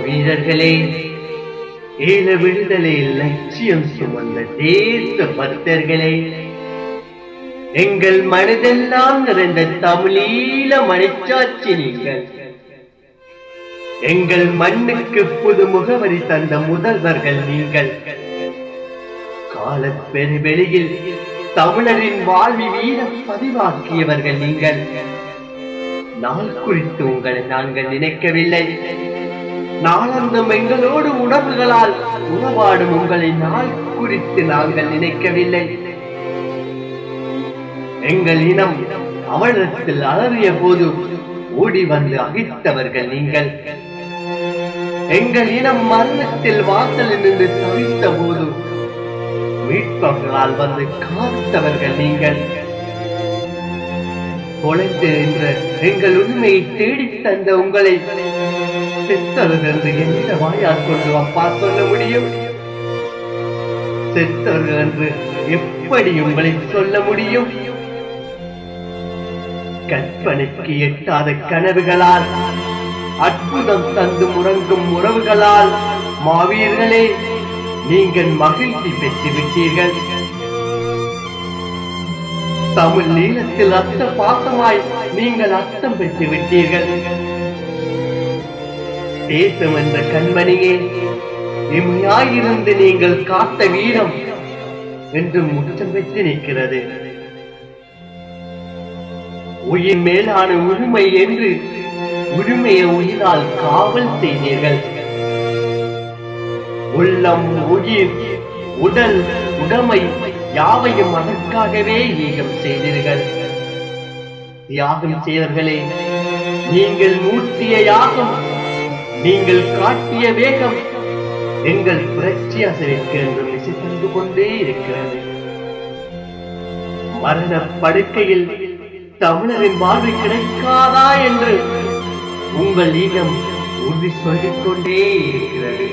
வீரர்களே, ஈழ விடுதலையில் லட்சியம் சுமந்த தேச பக்தர்களே, எங்கள் மனதெல்லாம் நிறைந்த தமிழீழ மணிச்சாட்சி நீங்கள். எங்கள் மண்ணுக்கு புது முகவரி தந்த முதல்வர்கள் நீங்கள். காலப்பெருவெளியில் தமிழரின் வாழ்வி வீர பதிவாக்கியவர்கள் நீங்கள். நாள் குறித்து உங்களை நாங்கள் நினைக்கவில்லை. நாளந்தும் எங்களோடு உணர்வுகளால் உறவாடும் உங்களை நாள் குறித்து நாங்கள் நினைக்கவில்லை. எங்கள் இனம் அவலத்தில் அலறிய போது ஓடி வந்து அகித்தவர்கள் நீங்கள். எங்கள் இனம் மரணத்தில் வாசலில் நின்று தவித்த போது மீட்பவர்களால் வந்து காத்தவர்கள் நீங்கள். தொலைந்து என்ற எங்கள் உண்மையை தேடித் தந்த உங்களை செத்தவர்கள் என்று எந்த வாயால் கொண்டு அப்பா சொல்ல முடியும்? செத்தவர்கள் என்று எப்படி உங்களை சொல்ல முடியும்? கற்பனைக்கு எட்டாத கனவுகளால், அற்புதம் தந்து முறங்கும் உறவுகளால் மாவீரர்களே, நீங்கள் மகிழ்ச்சி பெற்று விட்டீர்கள். தமிழ் நீளத்தில் அர்த்த பாசமாய் நீங்கள் அர்த்தம் பெற்று விட்டீர்கள். தேசம் என்ற கண்மணியே, இமையாயிருந்து நீங்கள் காத்த வீரம் என்று முற்றம் பெற்று நிற்கிறது. உயிர் மேலான உரிமை என்று உரிமையை உயிரால் காவல் செய்தீர்கள். உள்ளம், உயிர், உடல், உடைமை யாவையும் அதற்காகவே ஈகம் செய்தீர்கள். தியாகம் செய்தவர்களே, நீங்கள் மூர்த்திய யாகம், நீங்கள் காட்டிய வேகம் எங்கள் புரட்சி அசைவிற்கு என்றும் இசை தந்து கொண்டே இருக்கிறது. மரண படுக்கையில் தமிழரின் வாழ்வு கிடைக்காதா என்று உங்கள் ஈகம் உறுதி சொல்லிக் கொண்டே இருக்கிறது.